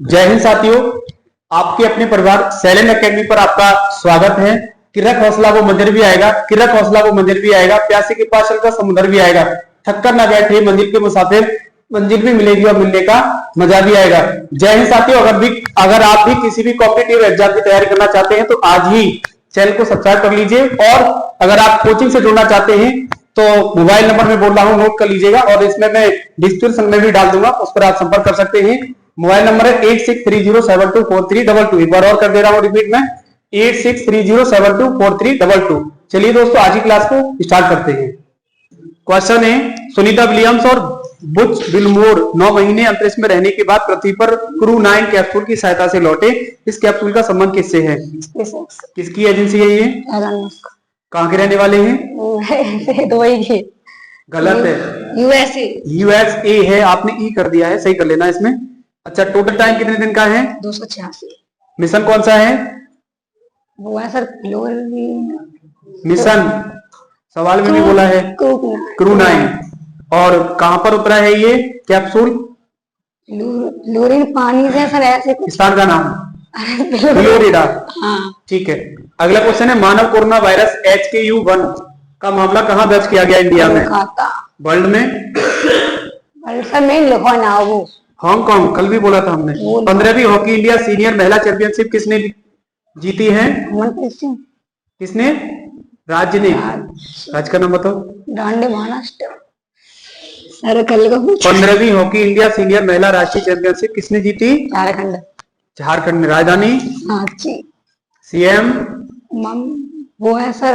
जय हिंद साथियों, आपके अपने परिवार सैलेंट एकेडमी पर आपका स्वागत है। किरक हौसला वो मंदिर भी आएगा, किरक हौसला वो मंदिर भी आएगा, प्यासे के पास चलकर समुद्र भी आएगा, थककर ना बैठे मंजिल के मुसाफिर, मंजिल भी मिलेगी और मिलने का मजा भी आएगा। जय हिंद साथियों, अगर आप भी किसी भी कॉम्पिटिटिव एग्जाम की तैयारी करना चाहते हैं तो आज ही चैनल को सब्सक्राइब कर लीजिए। और अगर आप कोचिंग से जुड़ना चाहते हैं तो मोबाइल नंबर में बोल रहा हूं, नोट कर लीजिएगा और इसमें मैं डिस्क्रिप्शन में भी डाल दूंगा, उस पर आप संपर्क कर सकते हैं। मोबाइल नंबर है 8630724322। एक बार और कर दे रहा हूं रिपीट में, 8630724322। चलिए दोस्तों, आज की क्लास को स्टार्ट करते हैं। क्वेश्चन है, सुनीता विलियम्स और बुच विलमोर 9 महीने अंतरिक्ष में रहने के बाद पृथ्वी पर क्रू 9 कैप्सूल की सहायता से लौटे। इस कैप्सूल का संबंध किससे है? किसकी एजेंसी है ये? कहाँ के रहने वाले हैं? दुबई के। गलत है, यूएसए है। आपने ई कर दिया है, सही कर लेना इसमें। अच्छा, टोटल टाइम कितने दिन का है? 286। मिशन कौन सा है? वो है सर मिशन सवाल में भी बोला है, क्रू 9। और कहां पर उतरा है ये कैप्सूल? फ्लोरीन पानी से सर ऐसे कुछ। स्थान का नाम फ्लोरिडा। हाँ। ठीक है, अगला क्वेश्चन है, मानव कोरोना वायरस HKU1 का मामला कहां दर्ज किया गया इंडिया में? वर्ल्ड में? सर मैं लिखो ना वो हांगकांग, कल भी बोला था हमने। 15वीं हॉकी इंडिया सीनियर महिला चैंपियनशिप किसने जीती है? किसने? राज्य ने। राज्य का नाम बताओ। डांडे महाराष्ट्र। सर कल को 15वीं हॉकी इंडिया सीनियर महिला राष्ट्रीय चैंपियनशिप किसने जीती? झारखंड। झारखंड में। राजधानी? रांची। सीएम? वो है सर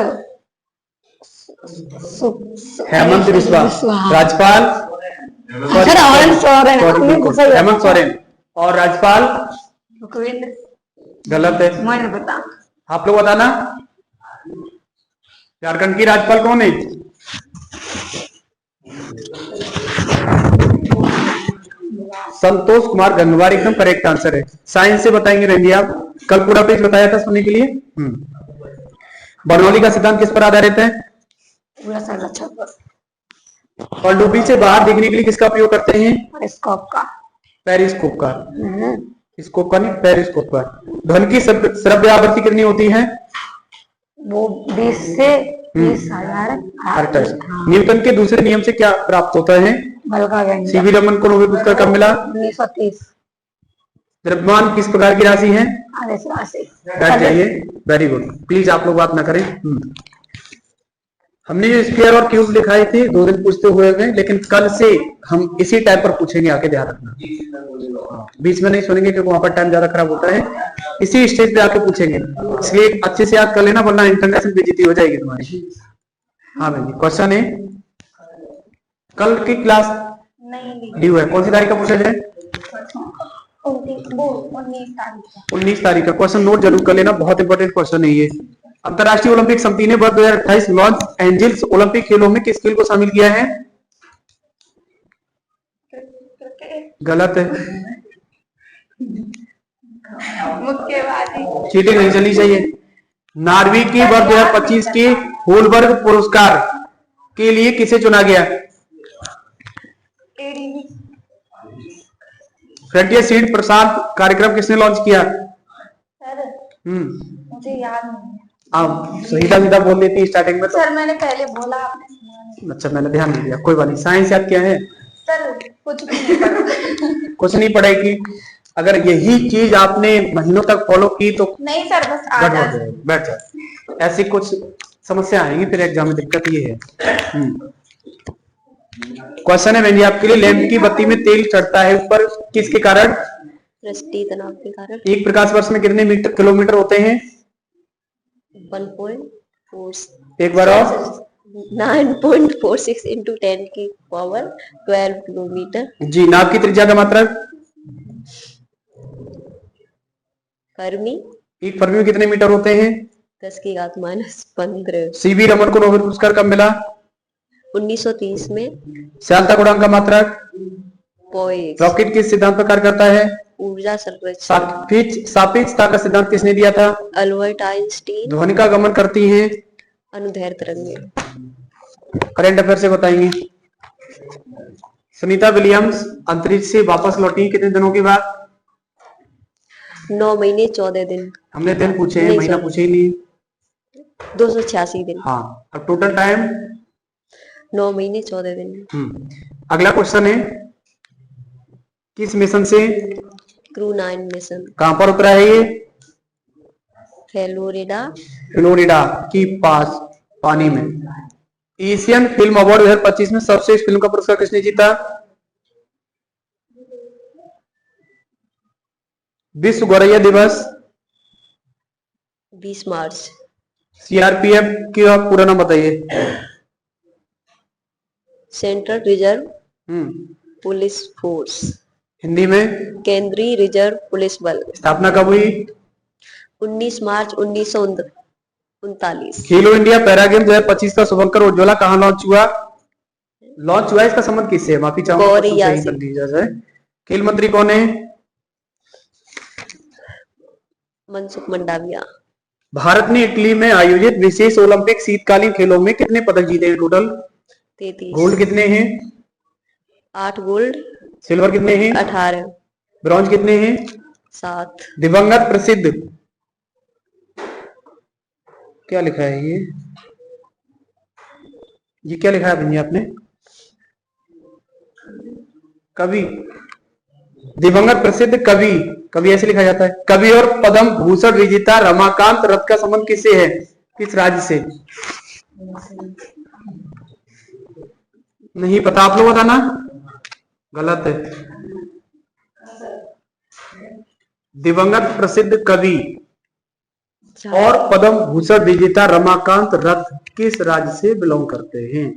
हेमंत बिस्वा। राज्यपाल? हेमंत सोरेन। और राज्यपाल? गलत है, मैंने बता। आप लोग बताना, झारखंड की राज्यपाल कौन है? संतोष कुमार गंगवार एकदम करेक्ट आंसर है। साइंस से बताएंगे बहन आप, कल पूरा पेज बताया था सुनने के लिए। बर्नौली का सिद्धांत किस पर आधारित है? पनडुब्बी से बाहर देखने के लिए किसका उपयोग करते हैं? पेरिस्कोप का। पेरिस्कोप का। स्कोप का नहीं, पेरिस्कोप का। ध्वनि की श्रव्य आवृत्ति कितनी होती है? वो 20 से 20,000 हर्ट्ज। न्यूटन के दूसरे नियम से क्या प्राप्त होता है? बल का व्यंजक। सीवी रमन को नोबेल पुरस्कार कब मिला? 1930। द्रव्यमान किस प्रकार की राशि है? आदेश राशि। बैठ जाइए, वेरी गुड। प्लीज आप लोग बात ना करें। हमने जो स्क्वायर और क्यूब लिखाए थे 2 दिन पूछते हुए में, लेकिन कल से हम इसी टाइप पर पूछेंगे, आके ध्यान रखना। बीच में नहीं सुनेंगे क्योंकि वहां पर टाइम ज्यादा खराब होता है। इसी स्टेज पे आके पूछेंगे, इसलिए अच्छे से याद कर लेना, वरना इंटरनेशनल बेइज्जती हो जाएगी तुम्हारी। हाँ भाई, क्वेश्चन है, कल की क्लास ड्यू है, कौन सी तारीख का पूछा जाए? 19 तारीख का। क्वेश्चन नोट जरूर कर लेना, बहुत इंपॉर्टेंट क्वेश्चन है ये। अंतरराष्ट्रीय ओलंपिक समिति ने वर्ष 2028 लॉस एंजल्स ओलंपिक खेलों में किस खेल को शामिल किया है? गलत है, चीटिंग नहीं चलनी चाहिए। नार्वे की वर्ष 2025 के होलबर्ग पुरस्कार के लिए किसे चुना गया? फ्रंटियर सीड प्रसाद कार्यक्रम किसने लॉन्च किया? मुझे याद नहीं है। आप सीधा बोल देती स्टार्टिंग में तो। सर मैंने पहले बोला, आपने। अच्छा, मैंने ध्यान नहीं दिया, कोई बात नहीं। साइंस याद क्या है? सर कुछ नहीं पढ़ा। कुछ नहीं पढ़ेगी। अगर यही चीज आपने महीनों तक फॉलो की तो नहीं सर, बस बैठ जाए। ऐसी कुछ समस्या आएंगी फिर एग्जाम में, दिक्कत ये है। क्वेश्चन है मैंने आपके लिए, लैंप की बत्ती में तेल चढ़ता है ऊपर किसके कारण? दृष्टि तनाव के कारण। एक प्रकाश वर्ष में कितने किलोमीटर होते हैं? 1.4। एक बार और। 9.46 into 10 की पावर 12 किलोमीटर। जी, नाभ की त्रिज्या का मात्रक? फर्मी। एक फर्मी में कितने मीटर होते हैं? 10 की घात -15। सीवी रमन को नोबेल पुरस्कार कब मिला? 1930 में। श्यानता गुणांक का मात्रक? पॉइंट। रॉकेट किस सिद्धांत पर कार्य करता है? ऊर्जा संरक्षण। सापेक्षता का सिद्धांत किसने दिया था? Albert Einstein. ध्वनि का गमन करती है? अनुदैर्ध्य तरंगें। करंट अफेयर से बताएंगे। सुनीता विलियम्स अंतरिक्ष से वापस लौटी कितने दिनों के बाद? 9 महीने 14 दिन, हमने दिन पूछे हैं, नहीं, महीना sorry। पूछे ही नहीं। 286 दिन, हाँ, अब टोटल टाइम। 9 महीने 14 दिन। अगला क्वेश्चन है, किस मिशन से क्रू 9 मिशन, कहां पर उतरा है ये? फ्लोरिडा, फ्लोरिडा की पास पानी में। एशियन फिल्म अवार्ड 2025 में सर्वश्रेष्ठ फिल्म का पुरस्कार किसने जीता? विश्व गौरैया दिवस, 20 मार्च, सीआरपीएफ का पूरा नाम बताइए। सेंट्रल रिजर्व हम्म पुलिस फोर्स, हिंदी में केंद्रीय रिजर्व पुलिस बल, स्थापना कब हुई? 19 मार्च 1939, खेलो इंडिया पैरा गेम 2025 का शुभंकर उज्ज्वला कहाँ लॉन्च हुआ? लॉन्च हुआ, इसका संबंध किससे है? माफी चाहूंगा, क्वेश्चन गौरैया सही से। कर दीजिए जाए। खेल मंत्री कौन है? मनसुख मंडाविया, भारत ने इटली में आयोजित विशेष ओलंपिक शीतकालीन खेलों में कितने पदक जीते हैं टोटल? 33, गोल्ड कितने हैं? 8 गोल्ड, सिल्वर कितने हैं? 18, ब्रॉन्ज कितने हैं? 7, दिवंगत प्रसिद्ध, क्या लिखा है ये क्या लिखा है भैया आपने? कवि, दिवंगत प्रसिद्ध कवि, कवि ऐसे लिखा जाता है। कवि और पद्म भूषण विजेता रमाकांत रथ का संबंध किससे है? किस राज्य से? नहीं पता, आप लोग बताना। गलत है। दिवंगत प्रसिद्ध कवि और पद्म भूषण विजेता रमाकांत रथ किस राज्य से बिलोंग करते हैं?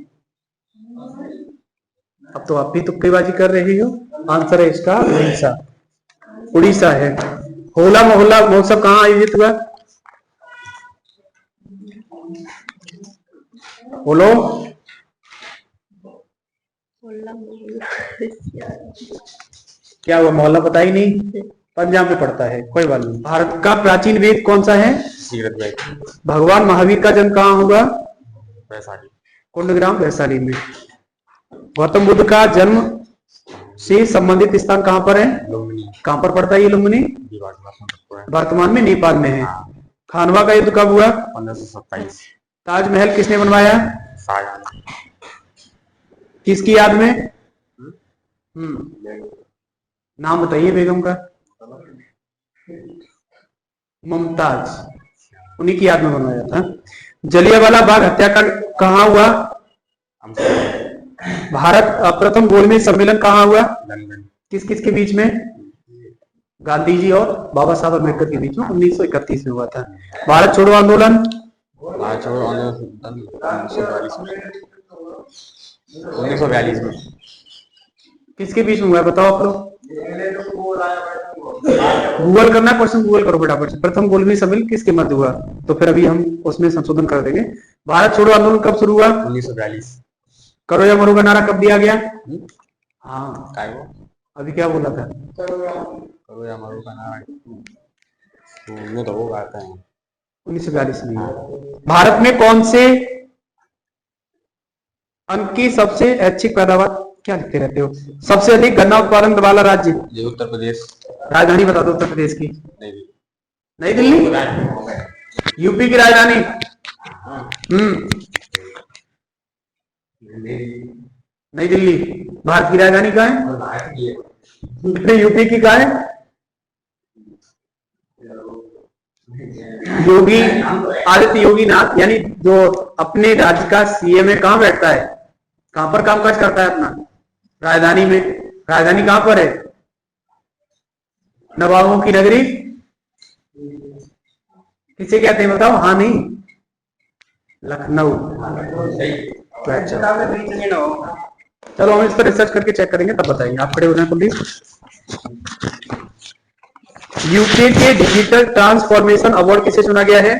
अब तो आप भी तुक्केबाजी कर रही हो। आंसर है इसका उड़ीसा, उड़ीसा है। होला मोहल्ला महोत्सव कहाँ आयोजित हुआ? बोलो। क्या हुआ, मोहल्ला पता ही नहीं? पंजाब में पड़ता है, कोई बात नहीं। भारत का प्राचीन वेद कौन सा है? भगवान महावीर का जन्म कहाँ हुआ? वैशाली, कुंडग्राम वैशाली में। गौतम बुद्ध का जन्म से संबंधित स्थान कहाँ पर है? लुम्बिनी, कहाँ पर पड़ता है ये लुम्बिनी? है वर्तमान में नेपाल में है। खानवा का युद्ध कब हुआ? 1527, ताजमहल किसने बनवाया? शाहजहां, किसकी याद में? नाम बताइए बेगम का। मुमताज, उन्हीं की याद में बनवाया था। जलियांवाला बाग हत्याकांड कहाँ हुआ? भारत प्रथम गोलमेज सम्मेलन कहाँ हुआ? लंदन, किस किस के बीच में? गांधी जी और बाबा साहब अम्बेडकर के बीच में 1931 में हुआ था। भारत छोड़ो आंदोलन 1942 में। किसके बीच में हुआ है बताओ आप लोग? गूगल करना, क्वेश्चन गूगल करो फटाफट से। प्रथम गोलमेज सम्मेलन किसके मध्य हुआ? तो फिर अभी हम उसमें संशोधन कर देंगे। भारत छोड़ो आंदोलन कब शुरू हुआ? 1942। करो या मरो का नारा कब दिया गया? हाँ, काय वो? अभी क्या बोला था? करो या मरो का नारा तो मैं तो वो गाता है 1942 में। भारत में कौन से अन्न की सबसे अच्छी पैदावार, क्या लिखते रहते हो? सबसे अधिक गन्ना उत्पादन वाला राज्य? ये उत्तर प्रदेश। राजधानी बता दो उत्तर प्रदेश की। नहीं, नई दिल्ली? यूपी की राजधानी? नई दिल्ली। भारत की राजधानी कहाँ है? यूपी की कहाँ है? योगी आदित्य योगी नाथ, यानी जो अपने राज्य का सीएम है, कहाँ बैठता है? कहां पर कामकाज करता है अपना? राजधानी में। राजधानी कहां पर है? नवाबों की नगरी किसे कहते हैं बताओ? हाँ नहीं, लखनऊ। चलो हम इस पर रिसर्च करके चेक करेंगे, तब बताएंगे। आप खड़े हो जाए प्लीज। यूके के डिजिटल ट्रांसफॉर्मेशन अवार्ड किसे चुना गया है?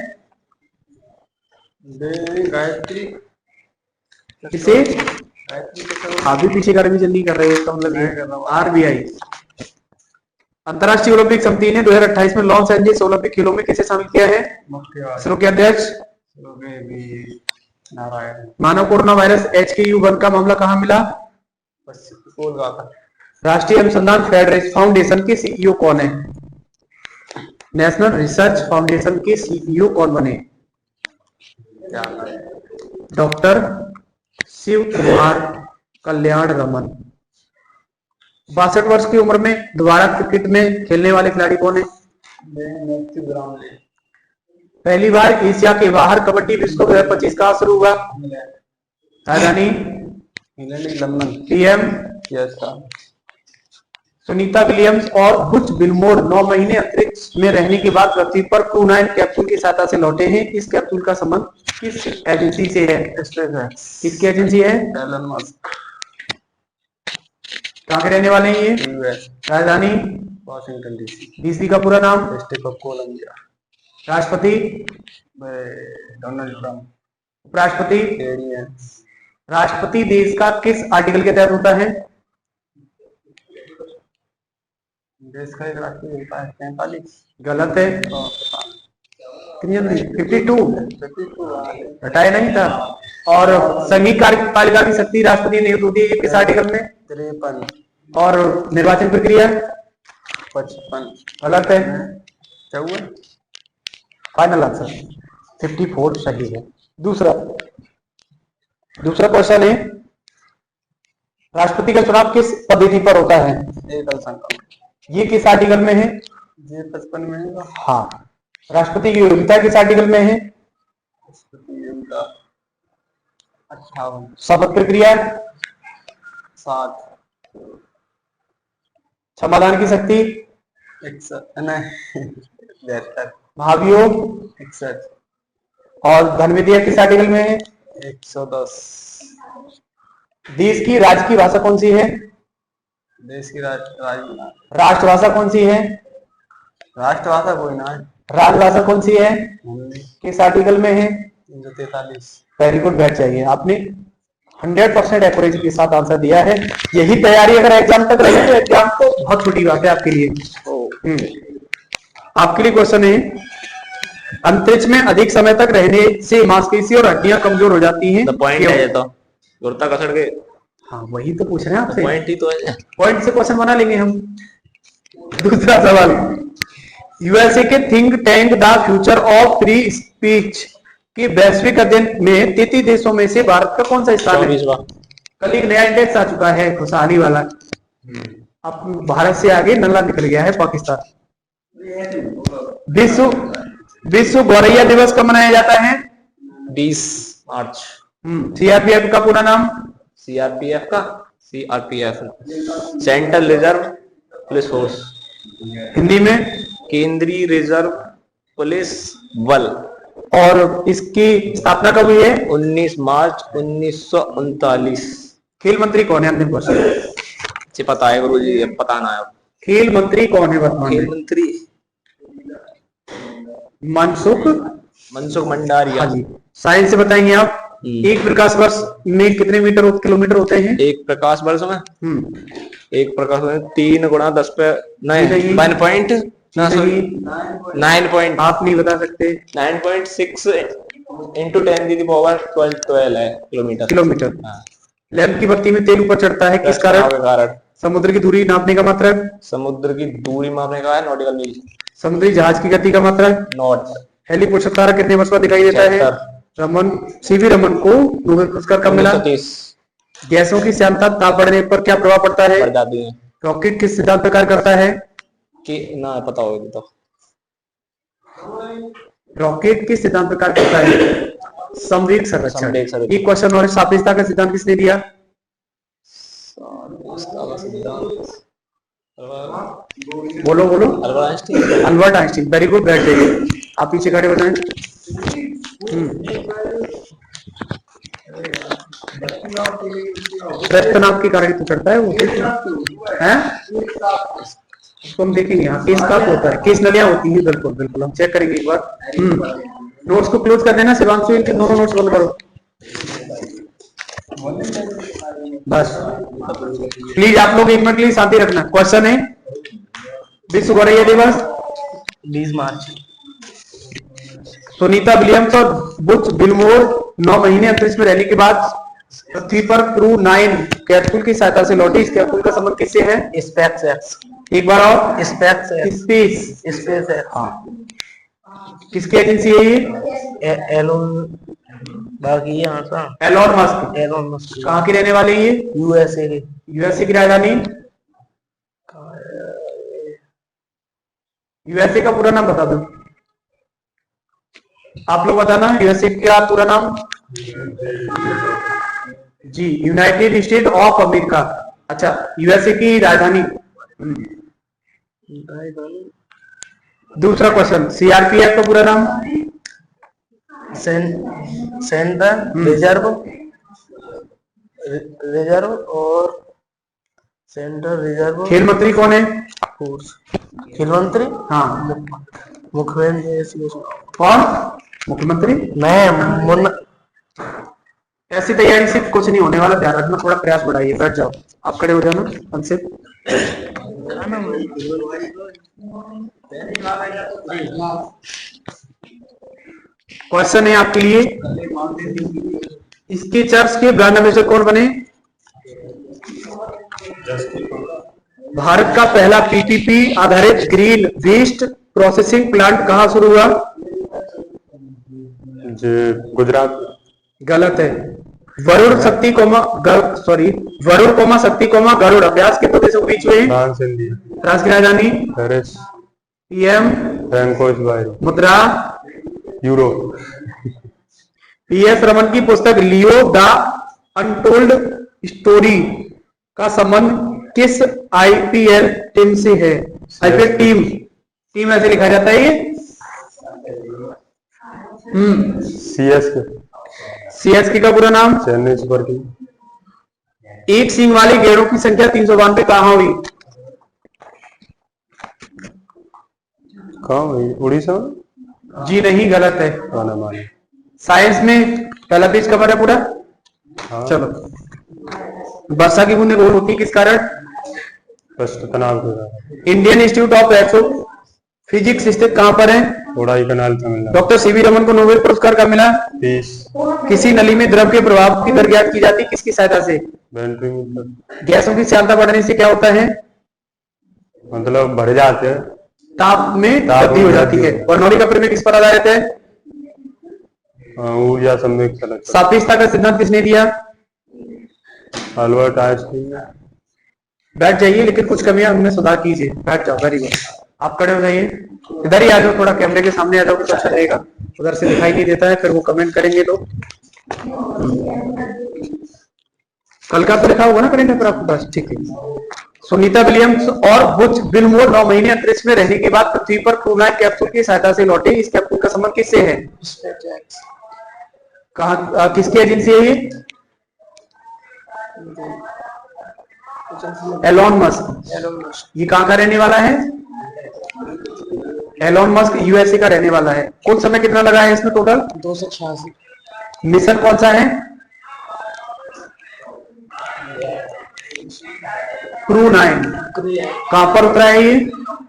गायत्री। किसे? आप भी पीछे का रिवीजन नहीं कर रहे हो, इसका मतलब आरबीआई। अंतर्राष्ट्रीय ओलंपिक समिति ने 2028 में लॉस एंजल्स ओलंपिक खेलों में किसे शामिल किया है? इसरो के अध्यक्ष मानव कोरोना वायरस HKU1 का मामला कहां मिला? कोलकाता। राष्ट्रीय अनुसंधान फेडरेशन फाउंडेशन के CEO कौन है? नेशनल रिसर्च फाउंडेशन के सीईओ कौन बने? क्या करें? डॉक्टर शिव कुमार कल्याण रमन। 62 वर्ष की उम्र में दोबारा क्रिकेट में खेलने वाले खिलाड़ी कौन है? पहली बार एशिया के बाहर कबड्डी विश्व कप 2025 कहां शुरू हुआ? राजधानी England London. PM yes sir. Sunita Williams और बुच बिलमोर 9 महीने अंतरिक्ष में रहने के बाद पृथ्वी पर क्रू 9 कैप्सूल की सहायता से लौटे हैं। इस कैप्सूल का संबंध किस एजेंसी से है? किसकी एजेंसी है? Elon Musk. कहाँ के रहने वाले हैं ये? यूएस। राजधानी वॉशिंगटन डीसी। डीसी का पूरा नाम? District of Columbia. राष्ट्रपति? Donald Trump. उपराष्ट्रपति? केनियंस। राष्ट्रपति देश का किस आर्टिकल के तहत होता है? देश का एक राष्ट्रीय होता है 45। गलत है। कितनी जल्दी? 52 हटाया नहीं था। और संघीय कार्यपालिका की शक्ति राष्ट्रपति नियुक्त होती है किस आर्टिकल में? 53। और निर्वाचन प्रक्रिया? 55। गलत है। 54। फाइनल आंसर 54 सही है। दूसरा क्वेश्चन है, राष्ट्रपति का चुनाव किस पद्धति पर होता है? एकल संक्रमण। ये किस आर्टिकल में है? ये 55 में है। हाँ। राष्ट्रपति की योग्यता किस आर्टिकल में है? 58। शपथ प्रक्रिया? 7। समाधान की शक्ति? 72। महाभियोग? 61। और धन विधेयक किस आर्टिकल में है? 110। देश की राज्य की भाषा कौन सी है? देश की राष्ट्रभाषा कौन सी है? राष्ट्रभाषा कोई ना है। राजभाषा कौन सी है? हिंदी। किस आर्टिकल में है? 343। वेरी गुड, बैठ जाइए। आपने 100% एक्यूरेसी के साथ आंसर दिया है। यही तैयारी अगर एग्जाम तक रही तो एग्जाम तो बहुत छोटी बात है आपके लिए। आपके लिए क्वेश्चन है, अंतरिक्ष में अधिक समय तक रहने से मांसपेशी और हड्डियां कमजोर हो जाती हैं। पॉइंट है ये तो गुरुता कसड़ के। हाँ, वही तो पूछ रहे हैं आपसे। पॉइंट ही तो है। पॉइंट से क्वेश्चन बना लेंगे हम। दूसरा सवाल, यूएसए के think tank the future of free speech के वैश्विक अध्ययन में 33 देशों में से भारत का कौन सा स्थान है? 24वां। कल एक नया इंडेक्स आ चुका है, खुशहाली वाला। अब भारत से आगे नल्ला निकल गया है पाकिस्तान। विश्व गौरैया दिवस कब मनाया जाता है? 20 मार्च। सीआरपीएफ का पूरा नाम? CRPF central reserve police force. Hindi में? केंद्रीय रिजर्व पुलिस बल। और इसकी स्थापना कब हुई है? 19 मार्च 1939। खेल मंत्री कौन है? अंतिम क्वेश्चन। जी पता है गुरु जी, अब पता ना है। खेल मंत्री कौन है वर्तमान खेल में? मंत्री मनसुख मंडारिया। हाँ जी। साइंस से बताएंगे आप। एक प्रकाश वर्ष में कितने किलोमीटर होते हैं? एक प्रकाश वर्ष में एक प्रकाश वर्ष 3 × 10 पे 9 पॉइंट 9 पॉइंट आप नहीं बता सकते। 9.6 × 10⁻12 है किलोमीटर। लैंप की बत्ती में तेल ऊपर चढ़ता है किस कारण? समुद्र की दूरी नापने का मात्रक? समुद्र की दूरी मापने का है नॉटिकल मील। समुद्री जहाज की गति का मात्रक? नॉट। हेलीपुरस्कार तारा कितने वर्ष बाद दिखाई देता है? सीवी रमन को नोबेल पुरस्कार कब मिला? 1930। गैसों की श्यानता ताप बढ़ने पर क्या प्रभाव पड़ता है? बढ़ जाती है। रॉकेट किस सिद्धांत पर कार्य करता है? कि ना पता होगा तो। रॉकेट किस सिद्धांत पर कार्य करता है? समवेग संरक्षण। ये क्वेश्चन और सापेक्षता का सिद्धांत किसने दिया? बोलो अल्बर्ट आइंस्टीन। वेरी गुड, बैठ जाइए। आप पीछे खड़े हो जाएं। रक्तनाभ के कारण तो चढ़ता है वो है। उसको हम देखेंगे। हाँ, केस काप होता है, केस नलियां होती है। बिल्कुल हम चेक करेंगे एक बार। नोट्स को क्लोज कर देना। शिवांशु इनके दोनों नोट्स बंद करो बस। प्लीज आप लोग 1 मिनट के लिए शांति रखना। क्वेश्चन है, विश्व गौरैया दिवस 20 मार्च। सुनीता विलियम्स और बुच बिलमोर 9 महीने अंतरिक्ष में रहने के बाद पृथ्वी पर क्रू 9 कैप्सूल की सहायता से लौटी। इस कैप्सूल का संबंध किससे है? एक बार और। Space space. स्पेस है। हाँ, किसकी एजेंसी है ये? एलोन बाकी ये answer Elon Musk. Elon Musk कहाँ के रहने वाले हैं ये? यूएसए के। यूएसए की राजधानी? यूएसए का पूरा नाम बता दो, आप लोग बताना। यूएसए का पूरा नाम? जी, यूनाइटेड स्टेट ऑफ अमेरिका। अच्छा, यूएसए की राजधानी। दूसरा क्वेश्चन, सीआरपीएफ का पूरा नाम? सेंट्रल रिजर्व और सेंट्रल रिजर्व। खेल मंत्री कौन है? फोर्स। खेल मंत्री? हाँ, मुख्यमंत्री। कौन? मुख्यमंत्री? मैं ऐसी तैयारी से कुछ नहीं होने वाला, ध्यान रखना, थोड़ा प्रयास बढ़ाइए। बैठ जाओ, आप खड़े हो जाना हमसे। क्वेश्चन है आपके लिए, इसके चर्च के ब्रांड एम्बेसडर कौन बने? भारत का पहला पीपीपी आधारित ग्रीन वेस्ट प्रोसेसिंग प्लांट कहां शुरू हुआ? गुजरात। गलत है। वरुण शक्ति गरुड़ अभ्यास के देशों के बीच में? France, India. फ्रांस की राजधानी? पेरिस। पीएम? फ्रैंकोइस बायरो। मुद्रा? यूरो। पीएस रमन की पुस्तक लियो द अनटोल्ड स्टोरी का संबंध किस आईपीएल टीम से है? आईपीएल टीम ऐसे लिखा जाता है ये? सीएसके का पूरा नाम? Chennai super king. एक सींग वाले गेड़ों की संख्या 392 कहां हुई? कहाँ हुई? उड़ीसा में? जी नहीं, गलत है। साइंस में पहला पेज कवर है पूरा। हाँ। चलो, वर्षा की बूंदें गोल होती है किस कारण? तनाव के कारण। Indian institute of astro physics स्थित कहां पर है? कोडाई कनाल, तमिलनाडु। डॉक्टर सीवी रमन को नोबेल पुरस्कार कब मिला? पीस। किसी नली में द्रव के प्रभाव की दर ज्ञात की जाती है किसकी सहायता से? वेंट्रीमीटर। गैसों की श्यानता बढ़ने से क्या होता है? मतलब बढ़ जाते हैं, ताप में वृद्धि हो जाती है। बर्नौली का प्रमेय किस पर आधारित है? ऊर्जा संवेग चलक। सापेक्षता का सिद्धांत किसने दिया? Albert Einstein. बैठ जाइए, लेकिन कुछ कमियां हमने सुधार कीजिए। बैठ जाओ, वेरी गुड। आप खड़े हो जाइए, इधर ही आ जाओ, थोड़ा कैमरे के सामने आ जाओ तो अच्छा रहेगा, उधर से दिखाई नहीं देता है, फिर वो कमेंट करेंगे तो। कल का तो लिखा होगा ना करेंट अफेयर आपके पास? ठीक है। सुनीता विलियम्स और बुच विलमोर 9 महीने अंतरिक्ष में रहने के बाद पृथ्वी पर क्रू नाइट कैप्सूल की सहायता से लौटे। इस कैप्सूल का संबंध किससे है? कहा, किसकी एजेंसी है ये? Elon Musk. ये कहां का रहने वाला है? एलोन मस्क यूएसए का रहने वाला है। कुल समय कितना लगा है इसमें टोटल? 286। मिशन कौन सा है? क्रू 9। कहां पर उतरा है ये?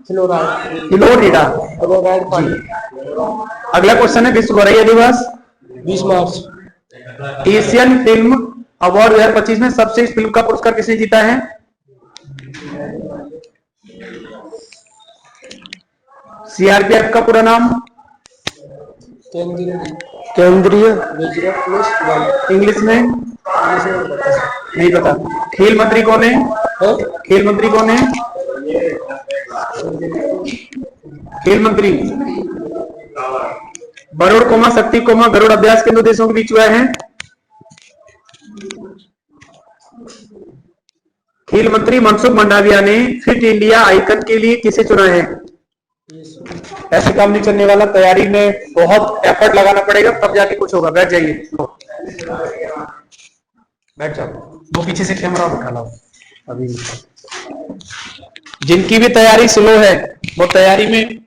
फ्लोरिडा। अगला क्वेश्चन है, विश्व गौरैया दिवस 20 मार्च। एशियन फिल्म अवार्ड 2025 में सबसे फिल्म का पुरस्कार किसने जीता है? सीआरपीएफ का पूरा नाम? केंद्रीय इंग्लिश में नहीं पता। खेल मंत्री कौन है? खेल मंत्री कौन है? खेल मंत्री वरुण कोमा शक्ति कोमा गरुड़ अभ्यास के 2 देशों के बीच हुआ है। खेल मंत्री मनसुख मंडाविया ने फिट इंडिया आइकन के लिए किसे चुना है? ऐसे काम नहीं चलने वाला, तैयारी में बहुत एफर्ट लगाना पड़ेगा तब जाके कुछ होगा। बैठ जाइए, बैठ जाओ। वो पीछे से कैमरा उठा लाओ। अभी जिनकी भी तैयारी स्लो है वो तैयारी में